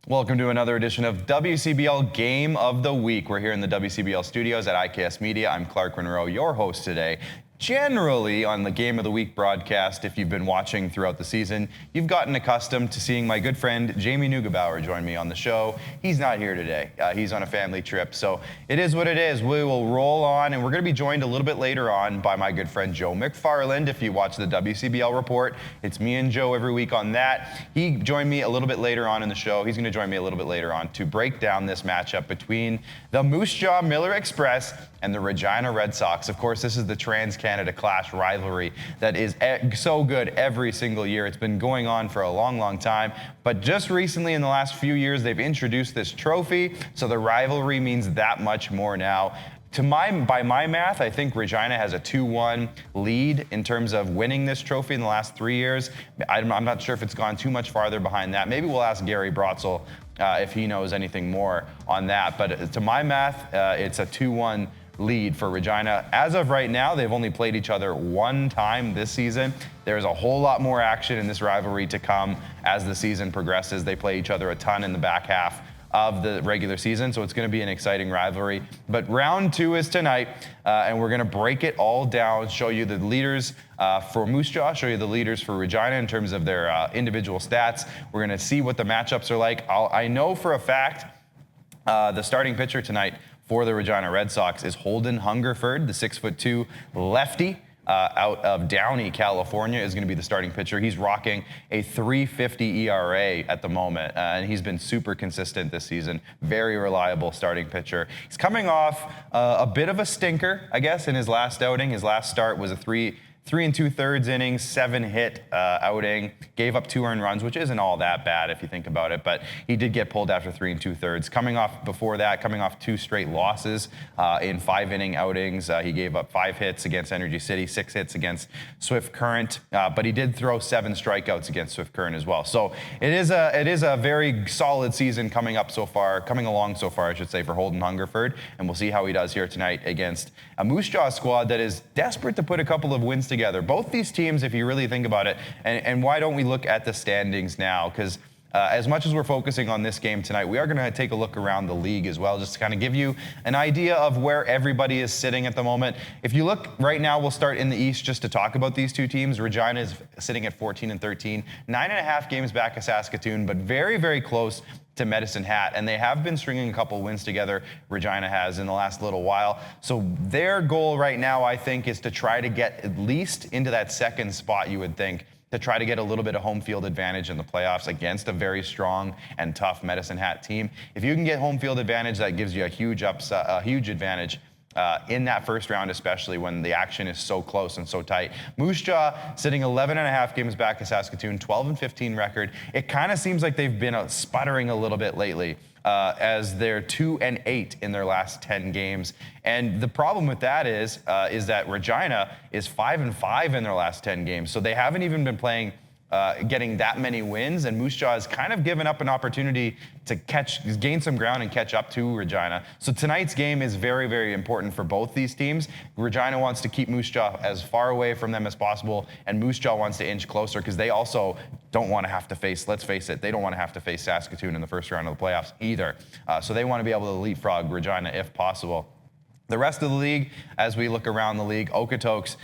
Welcome to another edition of WCBL Game of the Week. We're here in the WCBL studios at IKS Media. I'm Clark Monroe, your host today. Generally, on the Game of the Week broadcast, if you've been watching throughout the season, you've gotten accustomed to seeing my good friend Jamie Neugebauer join me on the show. He's not here today. He's on a family trip, so it is what it is. We will roll on, and we're going to be joined a little bit later on by my good friend Joe McFarland. If you watch the WCBL report, it's me and Joe every week on that. He joined me a little bit later on in the show. He's going to join me a little bit later on to break down this matchup between the Moose Jaw Miller Express and the Regina Red Sox. Of course, this is the Trans-Canada Clash rivalry that is so good every single year. It's been going on for a long, long time. But just recently, in the last few years, they've introduced this trophy, so the rivalry means that much more now. By my math, I think Regina has a 2-1 lead in terms of winning this trophy in the last 3 years. I'm not sure if it's gone too much farther behind that. Maybe we'll ask Gary Brotzel if he knows anything more on that. But to my math, it's a 2-1 lead for Regina. As of right now, they've only played each other one time this season. There's a whole lot more action in this rivalry to come as the season progresses. They play each other a ton in the back half of the regular season, so it's going to be an exciting rivalry. But round two is tonight, and we're going to break it all down, show you the leaders for Moose Jaw, show you the leaders for Regina in terms of their individual stats. We're going to see what the matchups are like. I know for a fact the starting pitcher tonight for the Regina Red Sox is Holden Hungerford, the 6'2" lefty out of Downey, California, is going to be the starting pitcher. He's rocking a 3.50 ERA at the moment, and he's been super consistent this season. Very reliable starting pitcher. He's coming off a bit of a stinker, I guess, in his last outing. His last start was a 3 2/3 innings, 7-hit outing. Gave up 2 earned runs, which isn't all that bad if you think about it, but he did get pulled after 3 2/3. Coming off 2 straight losses in 5-inning outings. He gave up 5 hits against Energy City, 6 hits against Swift Current, but he did throw 7 strikeouts against Swift Current as well. So it is a very solid season coming along so far, I should say, for Holden Hungerford, and we'll see how he does here tonight against a Moose Jaw squad that is desperate to put a couple of wins together. Both these teams, if you really think about it, and why don't we look at the standings now? Because as much as we're focusing on this game tonight, we are going to take a look around the league as well, just to kind of give you an idea of where everybody is sitting at the moment. If you look right now, we'll start in the East just to talk about these two teams. Regina is sitting at 14-13, 9.5 games back of Saskatoon, but very, very close to Medicine Hat, and they have been stringing a couple wins together, Regina has, in the last little while. So their goal right now, I think, is to try to get at least into that second spot, you would think, to try to get a little bit of home field advantage in the playoffs against a very strong and tough Medicine Hat team. If you can get home field advantage, that gives you a huge advantage in that first round, especially when the action is so close and so tight. Moose Jaw sitting 11.5 games back of Saskatoon, 12-15 record. It kind of seems like they've been sputtering a little bit lately, as they're 2-8 in their last 10 games. And the problem with that is that Regina is 5-5 in their last 10 games. So they haven't even been getting that many wins, and Moose Jaw has kind of given up an opportunity to gain some ground and catch up to Regina. So tonight's game is very, very important for both these teams. Regina wants to keep Moose Jaw as far away from them as possible, and Moose Jaw wants to inch closer because they also don't want to have to face, let's face it, they don't want to have to face Saskatoon in the first round of the playoffs either. So they want to be able to leapfrog Regina if possible. The rest of the league, as we look around the league, Okotoks,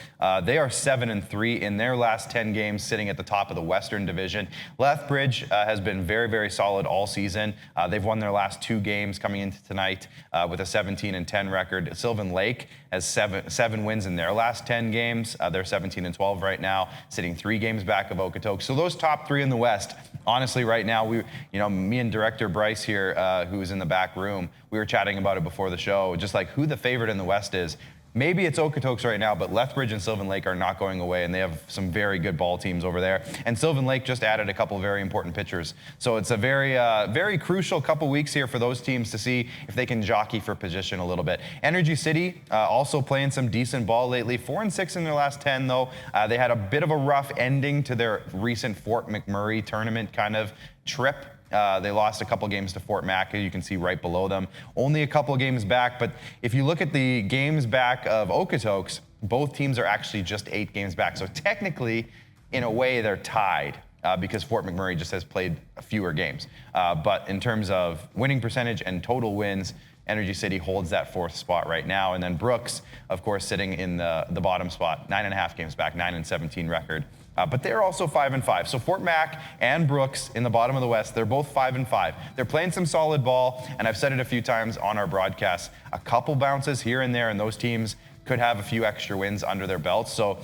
they are 7-3 in their last 10 games, sitting at the top of the Western Division. Lethbridge has been very, very solid all season. They've won their last 2 games coming into tonight with a 17-10 record. Sylvan Lake has seven wins in their last 10 games. They're 17-12 right now, sitting 3 games back of Okotoks. So those top 3 in the West, honestly, right now, me and Director Bryce here, who's in the back room, we were chatting about it before the show, just like who the favorite in the West is. Maybe it's Okotoks right now, but Lethbridge and Sylvan Lake are not going away, and they have some very good ball teams over there. And Sylvan Lake just added a couple of very important pitchers. So it's a very, very crucial couple weeks here for those teams to see if they can jockey for position a little bit. Energy City also playing some decent ball lately. 4-6 in their last 10, though. They had a bit of a rough ending to their recent Fort McMurray tournament kind of trip. They lost a couple games to Fort Mac, you can see right below them. Only a couple games back, but if you look at the games back of Okotoks, both teams are actually just 8 games back. So technically, in a way, they're tied. because Fort McMurray just has played fewer games. But in terms of winning percentage and total wins, Energy City holds that 4th spot right now. And then Brooks, of course, sitting in the bottom spot, 9.5 games back, 9-17 record. But they're also 5-5. So Fort Mac and Brooks in the bottom of the West, they're both 5-5. They're playing some solid ball, and I've said it a few times on our broadcast, a couple bounces here and there, and those teams could have a few extra wins under their belts. So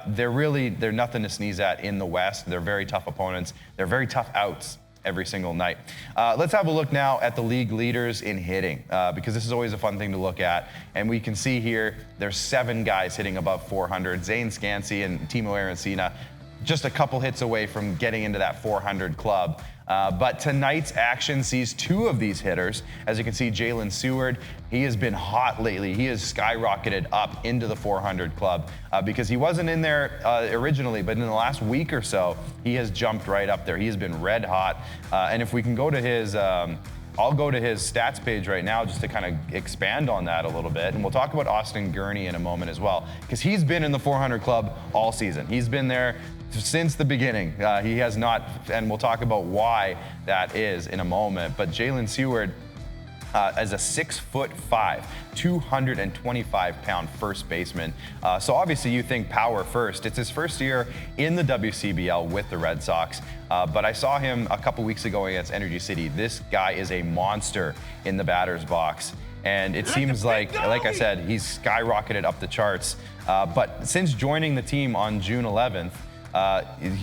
they're nothing to sneeze at in the West. They're very tough opponents. They're very tough outs every single night. Let's have a look now at the league leaders in hitting, because this is always a fun thing to look at. And we can see here, there's 7 guys hitting above 400. Zane Scansey and Timo Aracina, just a couple hits away from getting into that 400 club. But tonight's action sees 2 of these hitters. As you can see, Jalen Seward, he has been hot lately. He has skyrocketed up into the 400 club because he wasn't in there originally, but in the last week or so, he has jumped right up there. He has been red hot. And if we can go to his, I'll go to his stats page right now just to kind of expand on that a little bit. And we'll talk about Austin Gurney in a moment as well, because he's been in the 400 club all season. He's been there since the beginning. He has not, and we'll talk about why that is in a moment. But Jalen Seward, as a 6'5", 225-pound first baseman. So obviously you think power first. It's his first year in the WCBL with the Red Sox. But I saw him a couple weeks ago against Energy City. This guy is a monster in the batter's box. And it seems like I said, he's skyrocketed up the charts. But since joining the team on June 11th,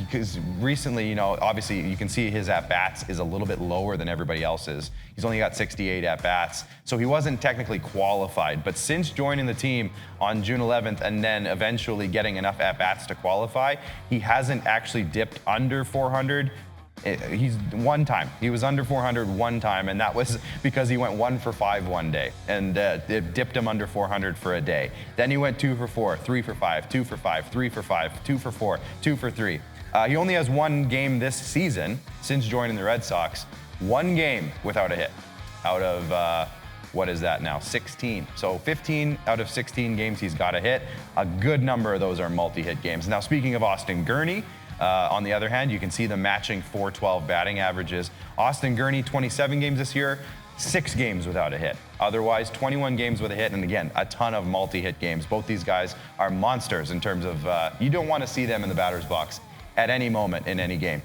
because recently, obviously you can see his at-bats is a little bit lower than everybody else's. He's only got 68 at-bats, so he wasn't technically qualified. But since joining the team on June 11th and then eventually getting enough at-bats to qualify, he hasn't actually dipped under 400. He's one time. He was under 400 one time, and that was because he went 1 for 5 one day, and it dipped him under 400 for a day. Then he went 2 for 4, 3 for 5, 2 for 5, 3 for 5, 2 for 4, 2 for 3. He only has 1 game this season since joining the Red Sox. 1 game without a hit out of, what is that now, 16. So 15 out of 16 games he's got a hit. A good number of those are multi-hit games. Now, speaking of Austin Gurney, on the other hand, you can see the matching .412 batting averages. Austin Gurney, 27 games this year, 6 games without a hit. Otherwise, 21 games with a hit, and again, a ton of multi-hit games. Both these guys are monsters in terms of, you don't want to see them in the batter's box at any moment in any game.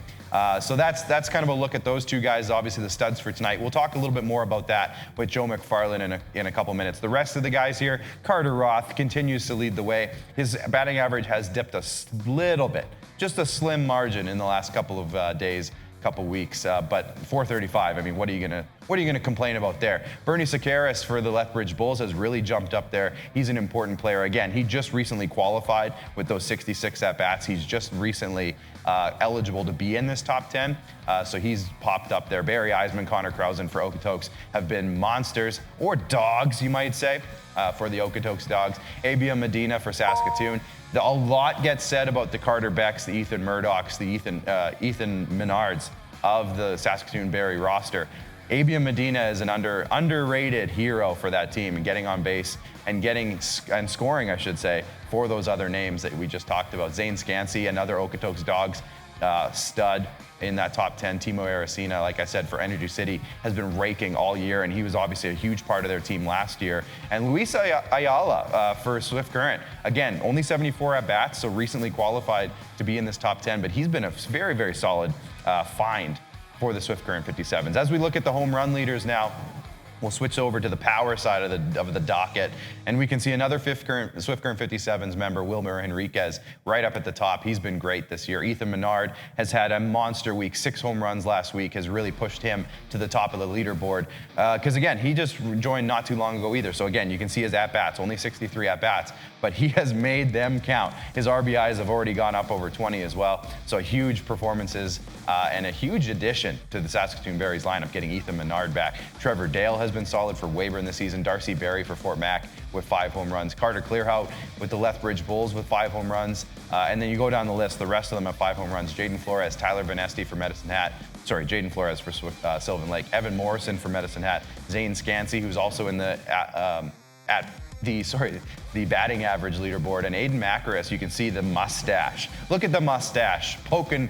So that's kind of a look at those 2 guys, obviously the studs for tonight. We'll talk a little bit more about that with Joe McFarland in a couple minutes. The rest of the guys here, Carter Roth continues to lead the way. His batting average has dipped a little bit, just a slim margin in the last couple of days, couple weeks, but 435. I mean, what are you gonna complain about there? Bernie Sakaris for the Lethbridge Bulls has really jumped up there. He's an important player. Again, he just recently qualified with those 66 at-bats. He's just recently eligible to be in this top 10, so he's popped up there. Barry Eisman, Connor Krausen for Okotoks have been monsters, or dogs, you might say, for the Okotoks Dogs. Abia Medina for Saskatoon. A lot gets said about the Carter Becks, the Ethan Murdochs, the Ethan Menards of the Saskatoon Barrie roster. Abia Medina is an underrated hero for that team, and getting on base and scoring, I should say, for those other names that we just talked about. Zane Scansey, another Okotoks Dogs stud in that top 10. Timo Aracina, like I said, for Energy City, has been raking all year, and he was obviously a huge part of their team last year. And Luis Ayala for Swift Current, again, only 74 at-bats, so recently qualified to be in this top 10, but he's been a very, very solid find for the Swift Current 57s. As we look at the home run leaders now, we'll switch over to the power side of the docket, and we can see another Swift Current 57s member, Wilmer Henriquez, right up at the top. He's been great this year. Ethan Menard has had a monster week. 6 home runs last week has really pushed him to the top of the leaderboard. Because again, he just joined not too long ago either. So again, you can see his at-bats, only 63 at-bats, but he has made them count. His RBIs have already gone up over 20 as well. So huge performances and a huge addition to the Saskatoon Barries lineup, getting Ethan Menard back. Trevor Dale has been solid for Weyburn this season. Darcy Berry for Fort Mac with 5 home runs. Carter Clearhout with the Lethbridge Bulls with 5 home runs. And then you go down the list, the rest of them have 5 home runs. Jaden Flores, Tyler Vanesti for Medicine Hat. Sorry, Jaden Flores for Sylvan Lake. Evan Morrison for Medicine Hat. Zane Scansey, who's also in the the batting average leaderboard. And Aiden Macaris, you can see the mustache. Look at the mustache poking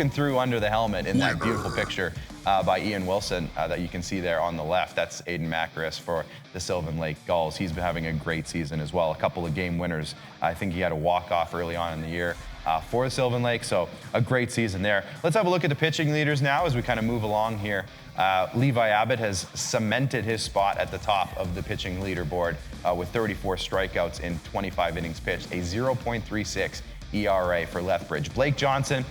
through under the helmet in that beautiful picture by Ian Wilson that you can see there on the left. That's Aiden Macaris for the Sylvan Lake Gulls. He's been having a great season as well. A couple of game winners. I think he had a walk-off early on in the year for the Sylvan Lake, so a great season there. Let's have a look at the pitching leaders now as we kind of move along here. Levi Abbott has cemented his spot at the top of the pitching leaderboard with 34 strikeouts in 25 innings pitched, a 0.36 ERA for Lethbridge. Blake Johnson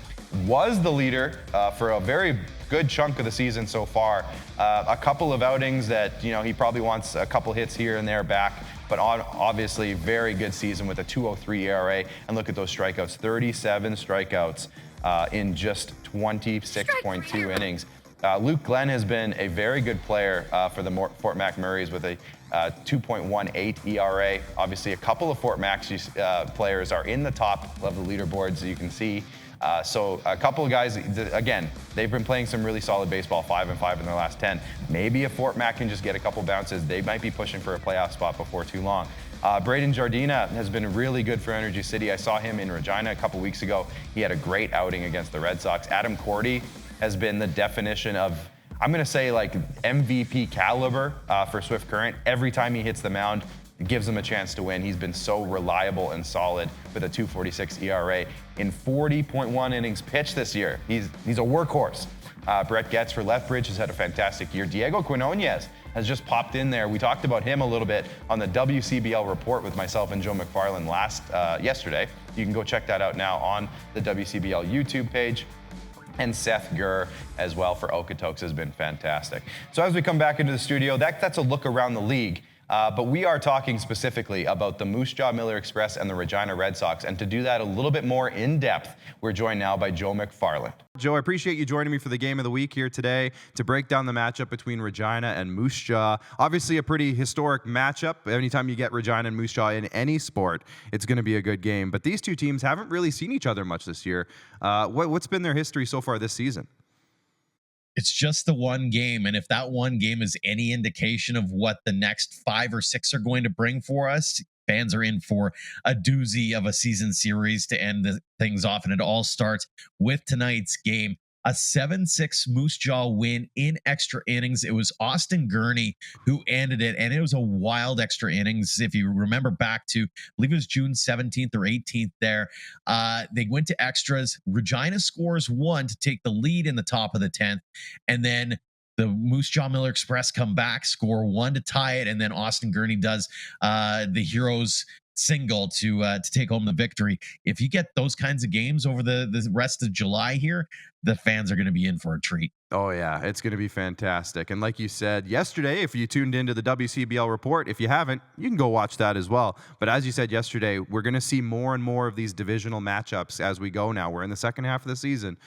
was the leader for a very good chunk of the season so far. A couple of outings that, he probably wants a couple hits here and there back, but obviously very good season with a 2.03 ERA. And look at those strikeouts, 37 strikeouts in just 26.2 innings. Luke Glenn has been a very good player for the Fort McMurrays with a 2.18 ERA. Obviously, a couple of Fort Mac players are in the top of the leaderboards, as you can see. So a couple of guys, again, they've been playing some really solid baseball, 5-5 in their last 10. Maybe if Fort Mac can just get a couple bounces, they might be pushing for a playoff spot before too long. Braden Jardina has been really good for Energy City. I saw him in Regina a couple weeks ago. He had a great outing against the Red Sox. Adam Cordy has been the definition of, I'm going to say, like MVP caliber for Swift Current. Every time he hits the mound, it gives him a chance to win. He's been so reliable and solid with a 2.46 ERA in 40.1 innings pitched this year. He's a workhorse. Brett Getz for Lethbridge has had a fantastic year. Diego Quinones has just popped in there. We talked about him a little bit on the WCBL report with myself and Joe McFarland yesterday. You can go check that out now on the WCBL YouTube page. And Seth Gurr as well for Okotoks has been fantastic. So as we come back into the studio, that's a look around the league. But we are talking specifically about the Moose Jaw Miller Express and the Regina Red Sox. And to do that a little bit more in depth, we're joined now by Joe McFarland. Joe, I appreciate you joining me for the game of the week here today to break down the matchup between Regina and Moose Jaw. Obviously a pretty historic matchup. Anytime you get Regina and Moose Jaw in any sport, it's going to be a good game. But these two teams haven't really seen each other much this year. What's been their history so far this season? It's just the one game. And if that one game is any indication of what the next 5 or 6 are going to bring for us, fans are in for a doozy of a season series to end things off. And it all starts with tonight's game. A 7-6 Moose Jaw win in extra innings. It was Austin Gurney who ended it, and it was a wild extra innings. If you remember back to, I believe it was June 17th or 18th there, they went to extras. Regina scores 1 to take the lead in the top of the 10th, and then the Moose Jaw Miller Express come back, score 1 to tie it, and then Austin Gurney does the Heroes single to take home the victory. If you get those kinds of games over the rest of July here, the fans are going to be in for a treat. Oh, yeah, it's going to be fantastic. And like you said yesterday, if you tuned into the WCBL report, if you haven't, you can go watch that as well. But as you said yesterday, we're going to see more and more of these divisional matchups as we go now. We're in the second half of the season.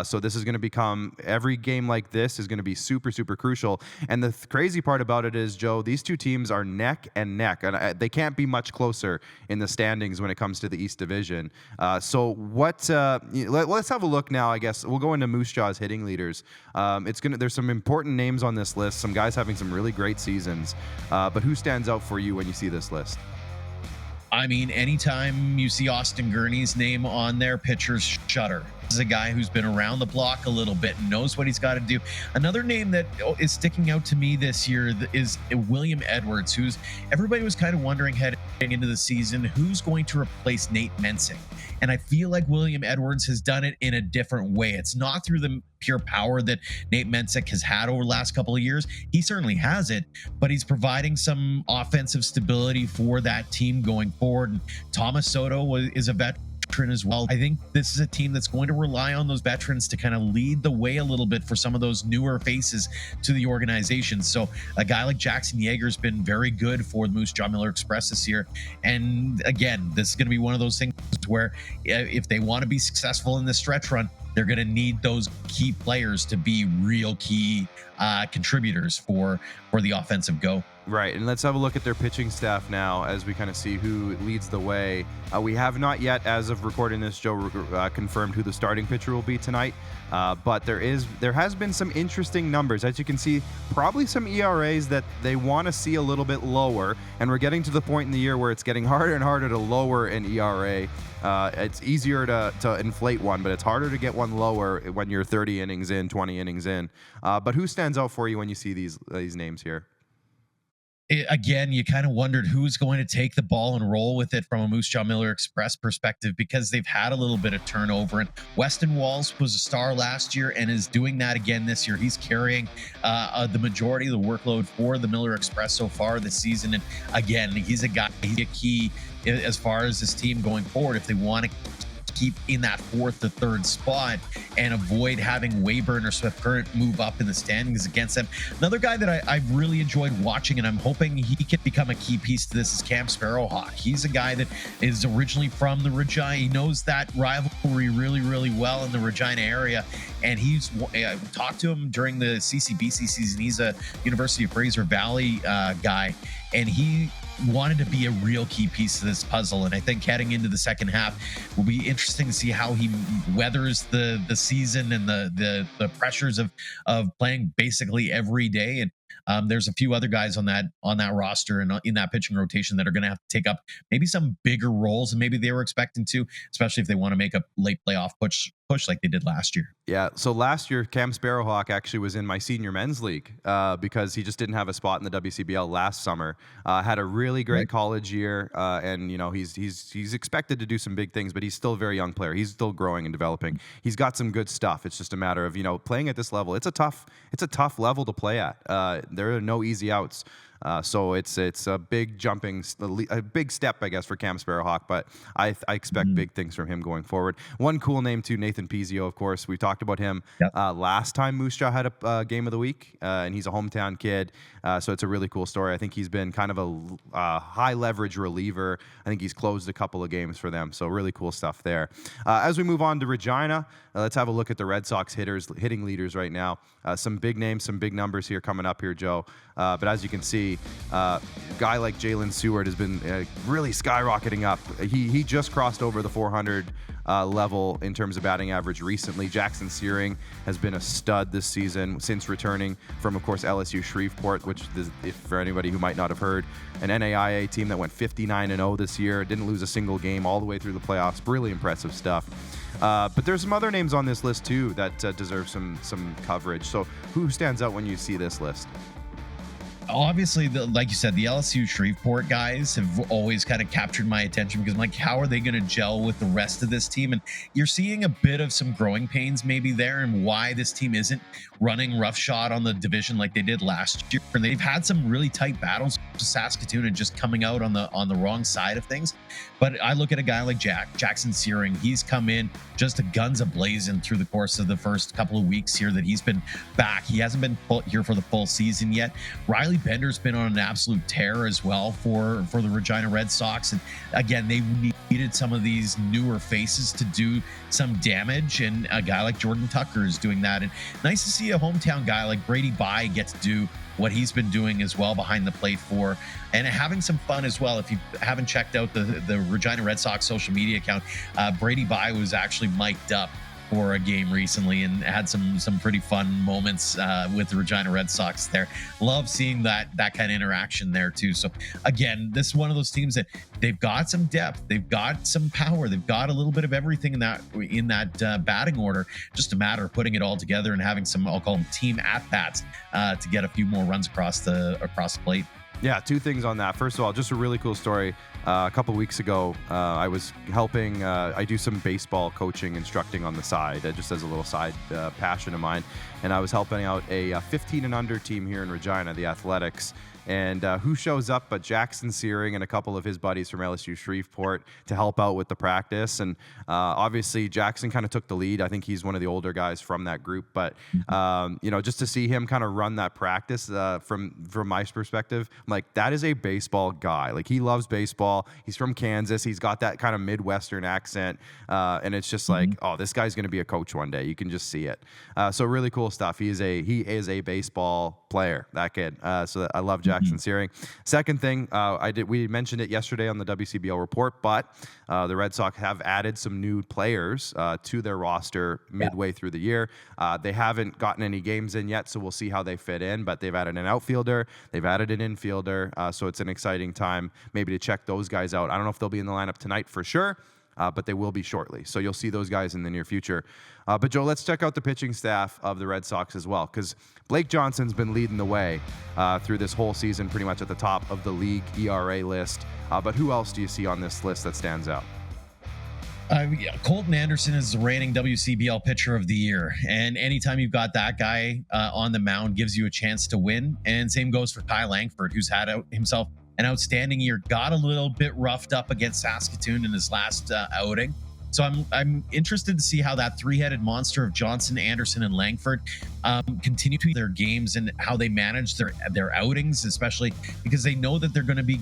So this is going to become, every game like this is going to be super, super crucial. And the crazy part about it is, Joe, these two teams are neck and neck. And they can't be much closer in the standings when it comes to the East Division. Let's have a look now, I guess. We'll go into Moose Jaw's hitting leaders. There's some important names on this list, some guys having some really great seasons. But who stands out for you when you see this list? I mean, anytime you see Austin Gurney's name on there, pitchers shudder. This is a guy who's been around the block a little bit and knows what he's got to do. Another name that is sticking out to me this year is William Edwards, who's everybody was kind of wondering heading into the season, who's going to replace Nate Mensick. And I feel like William Edwards has done it in a different way. It's not through the pure power that Nate Mensick has had over the last couple of years. He certainly has it, but he's providing some offensive stability for that team going forward. And Thomas Soto is a veteran as well. I think this is a team that's going to rely on those veterans to kind of lead the way a little bit for some of those newer faces to the organization. So a guy like Jackson Yeager's been very good for the Moose Jaw Miller Express this year. And again, this is going to be one of those things where if they want to be successful in this stretch run, they're going to need those key players to be real key contributors for the offensive go. Right, and let's have a look at their pitching staff now as we kind of see who leads the way. We have not yet, as of recording this, Joe, confirmed who the starting pitcher will be tonight. But there has been some interesting numbers. As you can see, probably some ERAs that they want to see a little bit lower, and we're getting to the point in the year where it's getting harder and harder to lower an ERA. It's easier to inflate one, but it's harder to get one lower when you're 30 innings in, 20 innings in. But who stands out for you when you see these names here? Again, you kind of wondered who's going to take the ball and roll with it from a Moose Jaw Miller Express perspective, because they've had a little bit of turnover. And Weston Walls was a star last year and is doing that again this year. He's carrying the majority of the workload for the Miller Express so far this season. And again, he's a key as far as this team going forward if they want to keep in that fourth to third spot and avoid having Weyburn or Swift Current move up in the standings against them. Another guy that I've really enjoyed watching, and I'm hoping he can become a key piece to this, is Cam Sparrowhawk. He's a guy that is originally from the Regina. He knows that rivalry really, really well in the Regina area, and he's talked to him during the CCBC season. He's a University of Fraser Valley guy, and he wanted to be a real key piece of this puzzle. And I think heading into the second half will be interesting to see how he weathers the season and the pressures of playing basically every day. And there's a few other guys on that roster and in that pitching rotation that are going to have to take up maybe some bigger roles than maybe they were expecting to, especially if they want to make a late playoff push like they did last year. Yeah, so last year, Cam Sparrowhawk actually was in my senior men's league because he just didn't have a spot in the WCBL last summer. Had a really great college year, and he's expected to do some big things, but he's still a very young player. He's still growing and developing. He's got some good stuff. It's just a matter of playing at this level. It's a tough level to play at. There are no easy outs. So it's a big a big step, I guess, for Cam Sparrowhawk, but I expect big things from him going forward. One cool name too, Nathan Pizio, of course. We talked about him last time Moose Jaw had a game of the week, and he's a hometown kid, so it's a really cool story. I think he's been kind of a high leverage reliever. I think he's closed a couple of games for them, so really cool stuff there. As we move on to Regina, let's have a look at the Red Sox hitting leaders right now. Some big names, some big numbers here coming up here, Joe. But as you can see, a guy like Jalen Seward has been really skyrocketing up. He just crossed over the 400 level in terms of batting average recently. Jackson Searing has been a stud this season since returning from, of course, LSU Shreveport, which, if for anybody who might not have heard, an NAIA team that went 59-0 this year, didn't lose a single game all the way through the playoffs. Really impressive stuff. But there's some other names on this list too that deserve some coverage. So who stands out when you see this list? Obviously, like you said, the LSU Shreveport guys have always kind of captured my attention because I'm like, how are they going to gel with the rest of this team? And you're seeing a bit of some growing pains maybe there, and why this team isn't running roughshod on the division like they did last year. And they've had some really tight battles with Saskatchewan and just coming out on the wrong side of things. But I look at a guy like Jackson Searing. He's come in just a guns a-blazing through the course of the first couple of weeks here that he's been back. He hasn't been here for the full season yet. Riley Bender's been on an absolute tear as well for the Regina Red Sox. And again, they needed some of these newer faces to do some damage. And a guy like Jordan Tucker is doing that. And nice to see a hometown guy like Brady Bye get to do what he's been doing as well behind the plate for, and having some fun as well. If you haven't checked out the Regina Red Sox social media account, Brady Bye was actually mic'd up for a game recently and had some pretty fun moments with the Regina Red Sox there. Love seeing that kind of interaction there too. So again, this is one of those teams that they've got some depth, they've got some power, they've got a little bit of everything in that batting order. Just a matter of putting it all together and having some, I'll call them team at-bats to get a few more runs across the plate. Yeah, two things on that. First of all, just a really cool story. A couple weeks ago, I was helping. I do some baseball coaching, instructing on the side, just as a little side passion of mine. And I was helping out a 15 and under team here in Regina, the Athletics. And who shows up but Jackson Searing and a couple of his buddies from LSU Shreveport to help out with the practice. And obviously, Jackson kind of took the lead. I think he's one of the older guys from that group. But, just to see him kind of run that practice from my perspective, I'm like, that is a baseball guy. Like, he loves baseball. He's from Kansas. He's got that kind of Midwestern accent. And it's just like, oh, this guy's going to be a coach one day. You can just see it. So really cool stuff. He is a baseball player, that kid. So I love Mm-hmm. Jackson Searing. Second thing, we mentioned it yesterday on the WCBL report, but the Red Sox have added some new players to their roster midway through the year. They haven't gotten any games in yet, so we'll see how they fit in, but they've added an outfielder, they've added an infielder, so it's an exciting time maybe to check those guys out. I don't know if they'll be in the lineup tonight for sure, but they will be shortly. So you'll see those guys in the near future. But Joe, let's check out the pitching staff of the Red Sox as well, because Blake Johnson's been leading the way through this whole season, pretty much at the top of the league ERA list. But who else do you see on this list that stands out? Colton Anderson is the reigning WCBL pitcher of the year. And anytime you've got that guy on the mound, gives you a chance to win. And same goes for Kyle Langford, who's had himself an outstanding year. Got a little bit roughed up against Saskatoon in his last outing. So I'm interested to see how that three-headed monster of Johnson, Anderson, and Langford continue to their games and how they manage their outings, especially because they know that they're going to be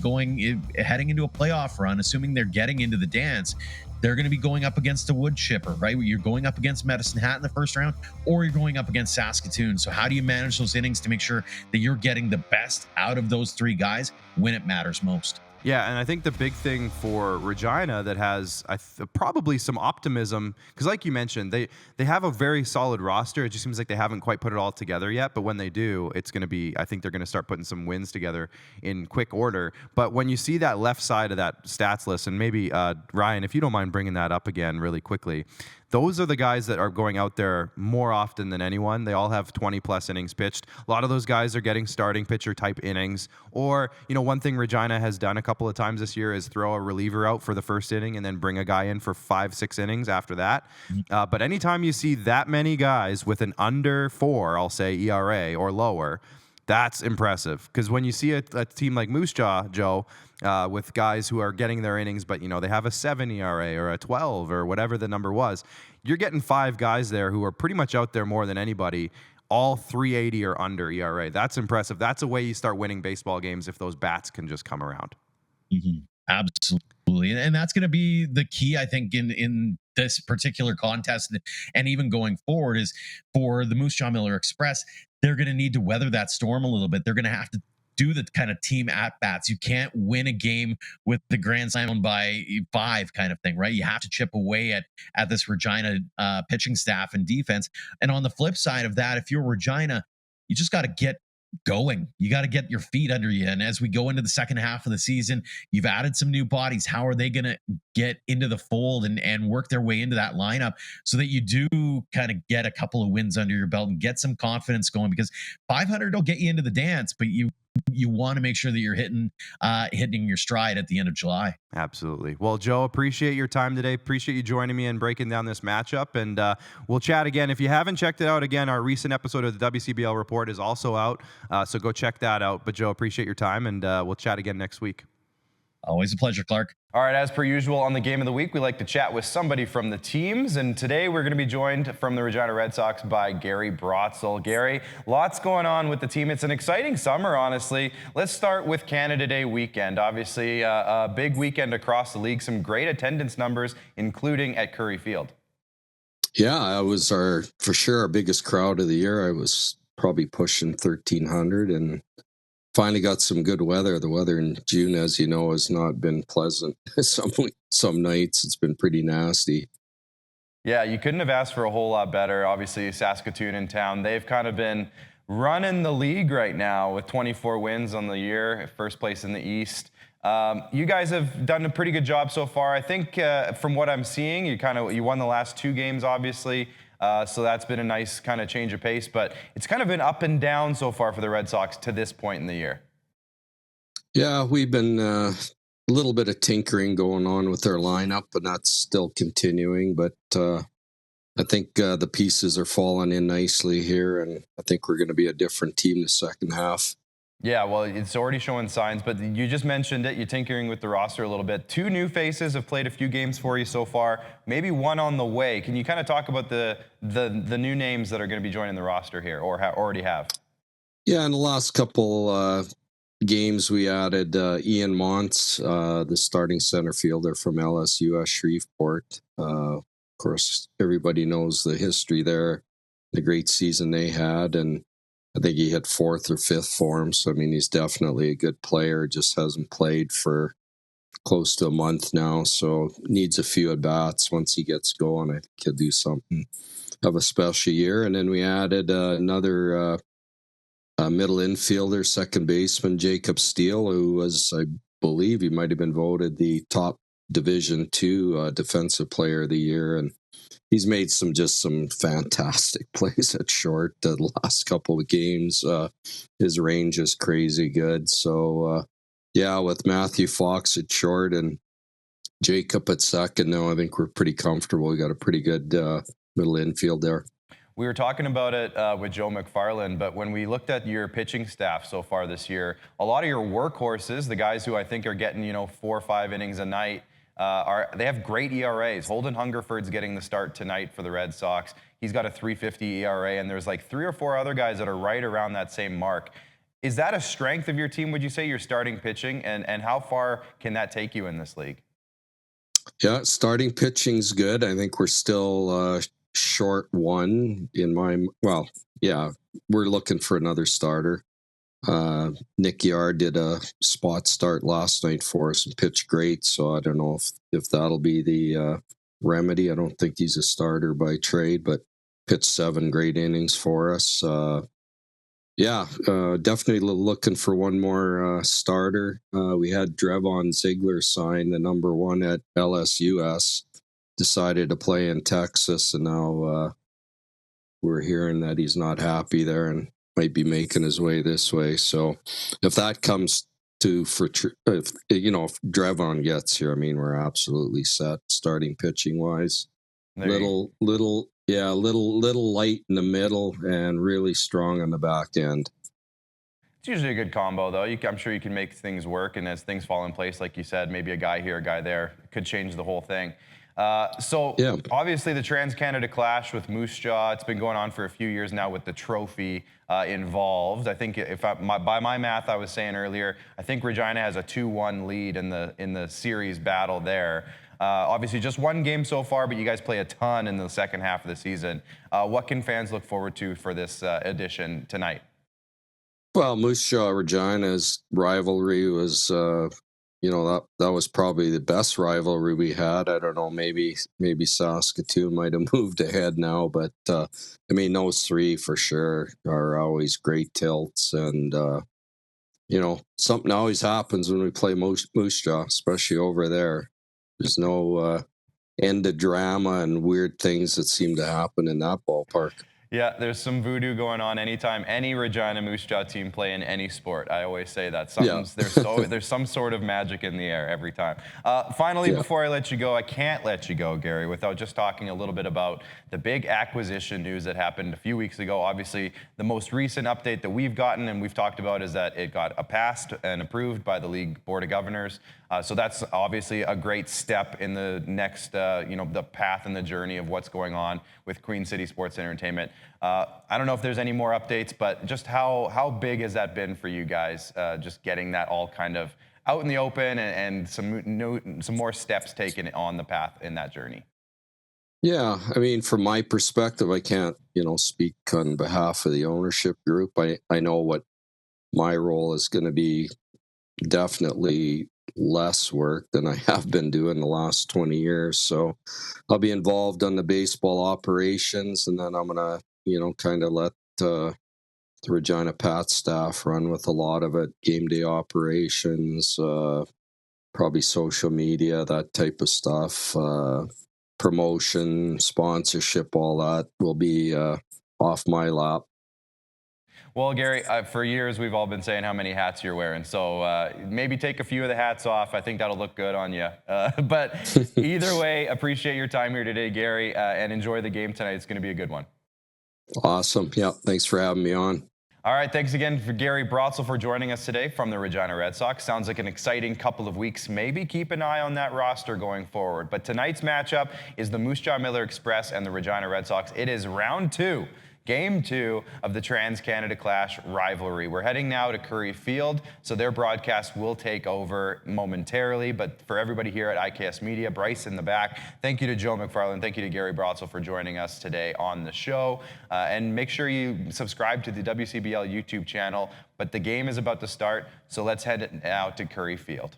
heading into a playoff run, assuming they're getting into the dance. They're going to be going up against a wood chipper, right? You're going up against Medicine Hat in the first round, or you're going up against Saskatoon. So how do you manage those innings to make sure that you're getting the best out of those three guys when it matters most? Yeah, and I think the big thing for Regina that has probably some optimism, because like you mentioned, they have a very solid roster. It just seems like they haven't quite put it all together yet, but when they do, it's going to be, I think they're going to start putting some wins together in quick order. But when you see that left side of that stats list, and maybe Ryan, if you don't mind bringing that up again really quickly, those are the guys that are going out there more often than anyone. They all have 20-plus innings pitched. A lot of those guys are getting starting pitcher-type innings. Or, one thing Regina has done a couple of times this year is throw a reliever out for the first inning and then bring a guy in for 5-6 innings after that. But anytime you see that many guys with an under 4, I'll say, ERA or lower, that's impressive. Because when you see a team like Moose Jaw, Joe, with guys who are getting their innings, but they have a 7 ERA or a 12 or whatever the number was, you're getting 5 guys there who are pretty much out there more than anybody, all 380 or under ERA. That's impressive. That's a way you start winning baseball games if those bats can just come around. Mm-hmm. Absolutely. And that's going to be the key, I think, in this particular contest and even going forward, is for the Moose Jaw Miller Express. They're going to need to weather that storm a little bit. They're going to have to do the kind of team at-bats. You can't win a game with the grand slam by 5 kind of thing, right? You have to chip away at this Regina pitching staff and defense. And on the flip side of that, if you're Regina, you just got to get going. You got to get your feet under you. And as we go into the second half of the season, you've added some new bodies. How are they going to get into the fold and work their way into that lineup so that you do kind of get a couple of wins under your belt and get some confidence going? Because 500 will get you into the dance, but you want to make sure that you're hitting your stride at the end of July. Absolutely. Well, Joe, appreciate your time today. Appreciate you joining me and breaking down this matchup. And we'll chat again. If you haven't checked it out, again, our recent episode of the WCBL report is also out. So go check that out. But Joe, appreciate your time, and we'll chat again next week. Always a pleasure, Clark. All right, as per usual on the Game of the Week, we like to chat with somebody from the teams, and today we're going to be joined from the Regina Red Sox by Gary Brotzel. Gary, lots going on with the team. It's an exciting summer, honestly. Let's start with Canada Day weekend. Obviously, a big weekend across the league, some great attendance numbers, including at Curry Field. Yeah, it was for sure our biggest crowd of the year. I was probably pushing 1,300, and finally got some good weather. The weather in June, as you know, has not been pleasant. Some nights it's been pretty nasty. Yeah, you couldn't have asked for a whole lot better. Obviously, Saskatoon in town, they've kind of been running the league right now with 24 wins on the year, first place in the East. You guys have done a pretty good job so far. I think from what I'm seeing, you won the last 2 games, obviously. So that's been a nice kind of change of pace, but it's kind of been up and down so far for the Red Sox to this point in the year. Yeah, we've been a little bit of tinkering going on with our lineup, but that's still continuing. But I think the pieces are falling in nicely here, and I think we're going to be a different team the second half. Yeah, well, it's already showing signs, but you just mentioned it. You're tinkering with the roster a little bit. 2 new faces have played a few games for you so far, maybe 1 on the way. Can you kind of talk about the new names that are going to be joining the roster here or already have? Yeah, in the last couple games, we added Ian Montz, the starting center fielder from LSU Shreveport. Of course, everybody knows the history there, the great season they had, and I think he hit 4th or 5th for him. So, I mean, he's definitely a good player, just hasn't played for close to a month now. So, needs a few at-bats. Once he gets going, I think he'll do something, have a special year. And then we added another middle infielder, second baseman, Jacob Steele, who was, I believe he might have been voted the top Division II defensive player of the year. And he's made some fantastic plays at short the last couple of games. His range is crazy good. So, yeah, with Matthew Fox at short and Jacob at second now, I think we're pretty comfortable. We got a pretty good middle infield there. We were talking about it with Joe McFarland, but when we looked at your pitching staff so far this year, a lot of your workhorses, the guys who I think are getting 4 or 5 innings a night, they have great ERAs. Holden Hungerford's getting the start tonight for the Red Sox. He's got a 3.50 ERA, and there's like 3 or 4 other guys that are right around that same mark. Is that a strength of your team, would you say, your starting pitching, and how far can that take you in this league? Yeah, starting pitching's good. I think we're still short one in my, well, yeah, we're looking for another starter. Nick Yard did a spot start last night for us and pitched great, so I don't know if that'll be the remedy. I don't think he's a starter by trade, but pitched 7 great innings for us. Definitely looking for one more starter. We had Drevon Ziegler sign the number 1 at LSUS, decided to play in Texas, and now we're hearing that he's not happy there and might be making his way this way. So if that comes to if Drevon gets here, I mean, we're absolutely set starting pitching wise. Little light in the middle and really strong on the back end. It's usually a good combo, though. I'm sure you can make things work, and as things fall in place, like you said, maybe a guy here, a guy there, could change the whole thing. Obviously the Trans-Canada Clash with Moose Jaw, it's been going on for a few years now with the trophy involved. I think by my math, I was saying earlier, I think Regina has a 2-1 lead in the series battle there. Obviously just 1 game so far, but you guys play a ton in the second half of the season. What can fans look forward to for this edition tonight? Well, Moose Jaw Regina's rivalry was that was probably the best rivalry we had. I don't know, maybe Saskatchewan might have moved ahead now, but I mean, those 3 for sure are always great tilts, and something always happens when we play Moose Jaw, especially over there. There's no end to drama and weird things that seem to happen in that ballpark. Yeah, there's some voodoo going on anytime any Regina Moose Jaw team play in any sport. I always say that. There's some sort of magic in the air every time. Finally, before I let you go, I can't let you go, Gary, without just talking a little bit about the big acquisition news that happened a few weeks ago. Obviously, the most recent update that we've gotten and we've talked about is that it got passed and approved by the League Board of Governors. So that's obviously a great step in the next, the path and the journey of what's going on with Queen City Sports Entertainment. I don't know if there's any more updates, but just how big has that been for you guys, just getting that all kind of out in the open and some more steps taken on the path in that journey? Yeah, I mean, from my perspective, I can't, speak on behalf of the ownership group. I know what my role is going to be. Definitely less work than I have been doing the last 20 years. So I'll be involved on the baseball operations, and then I'm going to, kind of let the Regina Pat staff run with a lot of it, game day operations, probably social media, that type of stuff, promotion, sponsorship, all that will be off my lap. Well, Gary, for years we've all been saying how many hats you're wearing, so maybe take a few of the hats off. I think that'll look good on you. But either way, appreciate your time here today, Gary, and enjoy the game tonight. It's going to be a good one. Awesome. Yeah, thanks for having me on. All right, thanks again for Gary Brotzel for joining us today from the Regina Red Sox. Sounds like an exciting couple of weeks. Maybe keep an eye on that roster going forward. But tonight's matchup is the Moose Jaw Miller Express and the Regina Red Sox. It is round 2. Game 2 of the Trans-Canada Clash rivalry. We're heading now to Curry Field, so their broadcast will take over momentarily. But for everybody here at IKS Media, Bryce in the back, thank you to Joe McFarland, thank you to Gary Brotzel for joining us today on the show. And make sure you subscribe to the WCBL YouTube channel. But the game is about to start, so let's head now to Curry Field.